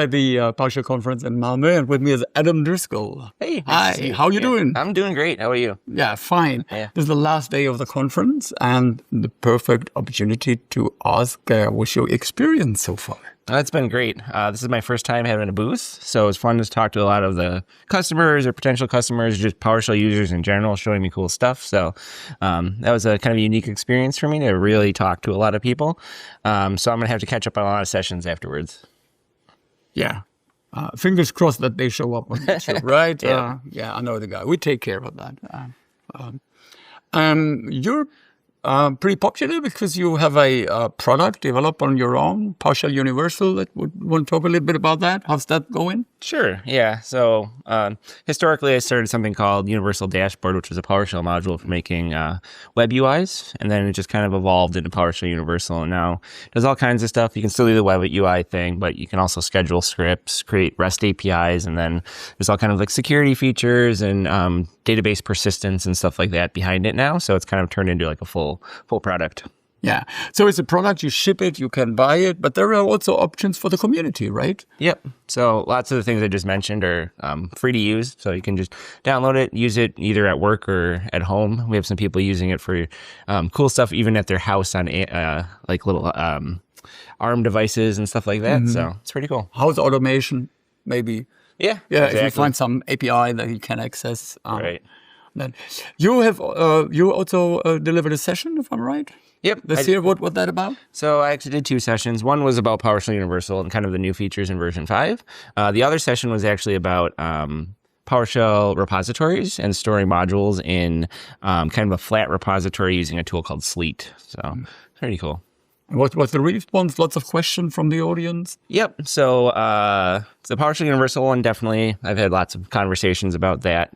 at the PowerShell Conference in Malmö, and with me is Adam Driscoll. Hey. Hi, how are you doing? I'm doing great. How are you? Yeah, fine. Yeah. This is the last day of the conference and the perfect opportunity to ask what's your experience so far? It's been great. This is my first time having a booth, so it's fun to talk to a lot of the customers or potential customers, just PowerShell users in general, showing me cool stuff. So that was a kind of a unique experience for me to really talk to a lot of people. So I'm going to have to catch up on a lot of sessions afterwards. Yeah. Fingers crossed that they show up on the show, right? Yeah. Yeah, I know the guy. We take care of that. You're pretty popular because you have a product developed on your own, PowerShell Universal. Want to talk a little bit about that? How's that going? Sure, yeah. So historically, I started something called Universal Dashboard, which was a PowerShell module for making web UIs. And then it just kind of evolved into PowerShell Universal. And now it does all kinds of stuff. You can still do the web UI thing, but you can also schedule scripts, create REST APIs, and then there's all kind of like security features and database persistence and stuff like that behind it now. So it's kind of turned into like a full product. Yeah. So it's a product, you ship it, you can buy it, but there are also options for the community, right? Yep. So lots of the things I just mentioned are free to use. So you can just download it, use it either at work or at home. We have some people using it for cool stuff, even at their house on like little ARM devices and stuff like that. Mm-hmm. So it's pretty cool. House automation, maybe. Yeah. Yeah. Exactly. If you find some API that you can access. Right. Then you have you also delivered a session, if I'm right? Yep. This year, what that about? So I actually did two sessions. One was about PowerShell Universal and kind of the new features in version 5. The other session was actually about PowerShell repositories and storing modules in kind of a flat repository using a tool called Sleet. So pretty cool. What was the response? Lots of questions from the audience? Yep. So the PowerShell Universal one, definitely. I've had lots of conversations about that.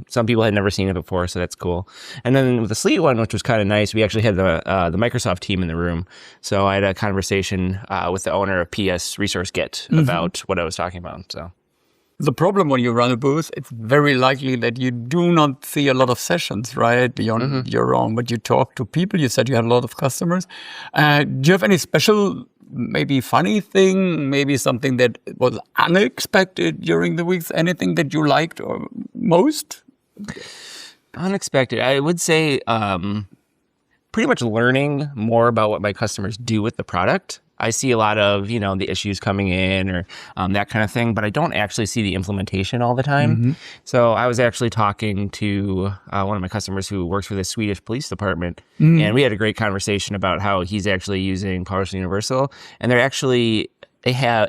Some people had never seen it before, so that's cool. And then with the Sleet one, which was kind of nice, we actually had the Microsoft team in the room. So I had a conversation with the owner of PS Resource Get about what I was talking about. So. The problem when you run a booth, it's very likely that you do not see a lot of sessions, right, beyond your own. But you talk to people. You said you had a lot of customers. Do you have any special, maybe funny thing, maybe something that was unexpected during the weeks? Anything that you liked or most? Unexpected. I would say pretty much learning more about what my customers do with the product. I see a lot of, the issues coming in or that kind of thing, but I don't actually see the implementation all the time. So I was actually talking to one of my customers who works for the Swedish police department, and we had a great conversation about how he's actually using PowerShell Universal, and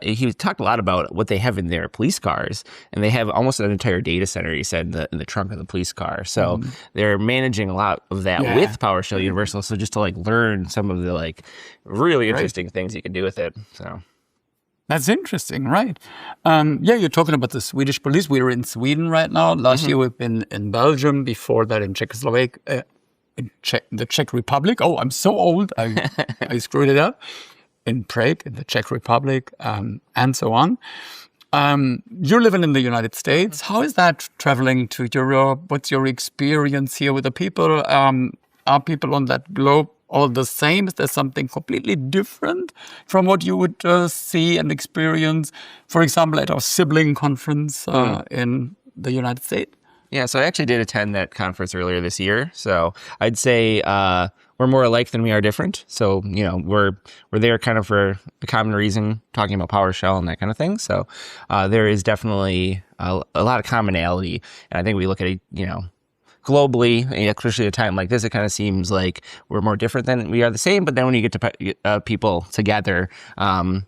he talked a lot about what they have in their police cars, and they have almost an entire data center, he said, in the trunk of the police car. So they're managing a lot of that with PowerShell Universal. So just to learn some of the really interesting things you can do with it. So that's interesting, right? You're talking about the Swedish police. We're in Sweden right now. Last year we've been in Belgium. Before that in Czechoslovakia, the Czech Republic. Oh, I'm so old. I screwed it up. In Prague, in the Czech Republic, and so on. You're living in the United States. How is that traveling to Europe? What's your experience here with the people? Are people on that globe all the same? Is there something completely different from what you would see and experience, for example, at our sibling conference in the United States? Yeah, so I actually did attend that conference earlier this year. So I'd say we're more alike than we are different. So, we're there kind of for a common reason, talking about PowerShell and that kind of thing. So there is definitely a lot of commonality. And I think we look at it, globally, especially at a time like this, it kind of seems like we're more different than we are the same. But then when you get to people together, you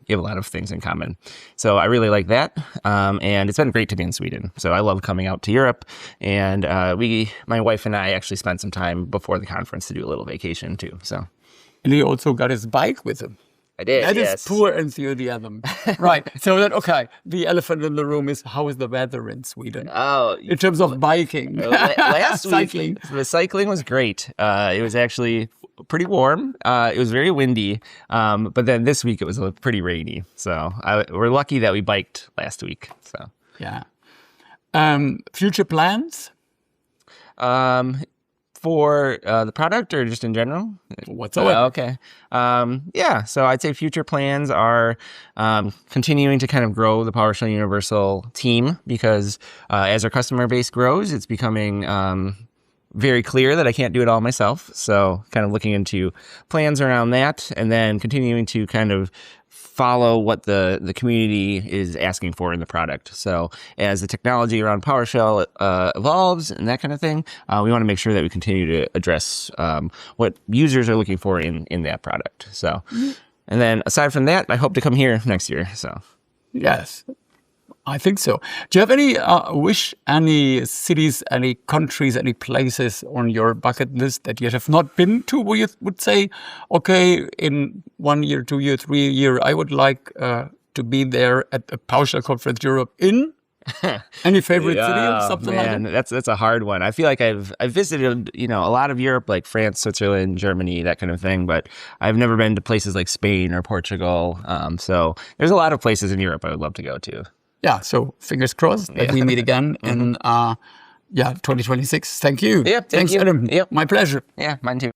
have a lot of things in common. So I really like that. And it's been great to be in Sweden. So I love coming out to Europe. And my wife and I actually spent some time before the conference to do a little vacation too. So. And he also got his bike with him. I did, That is poor enthusiasm. Right. So the elephant in the room is, how is the weather in Sweden? Oh, in terms of biking. Last cycling. Week, the cycling was great. It was actually pretty warm. It was very windy. But then this week it was pretty rainy. So we're lucky that we biked last week. So yeah. Future plans? For the product or just in general? Whatsoever. Okay. Yeah, so I'd say future plans are continuing to kind of grow the PowerShell Universal team because as our customer base grows, it's becoming very clear that I can't do it all myself. So kind of looking into plans around that and then continuing to kind of follow what the community is asking for in the product. So as the technology around PowerShell evolves and that kind of thing, we want to make sure that we continue to address what users are looking for in that product. So, and then aside from that, I hope to come here next year. So, yes, I think so. Do you have any any cities, any countries, any places on your bucket list that you have not been to where you would say, okay, in 1 year, 2 year, 3 year, I would like to be there at the PowerShell Conference Europe in? Any favorite city or something like that? That's a hard one. I feel like I've visited, a lot of Europe, like France, Switzerland, Germany, that kind of thing, but I've never been to places like Spain or Portugal. So there's a lot of places in Europe I would love to go to. Yeah, so fingers crossed that we meet again in 2026. Thank you. Yep, Thanks, you. Adam. Yep. My pleasure. Yeah, mine too.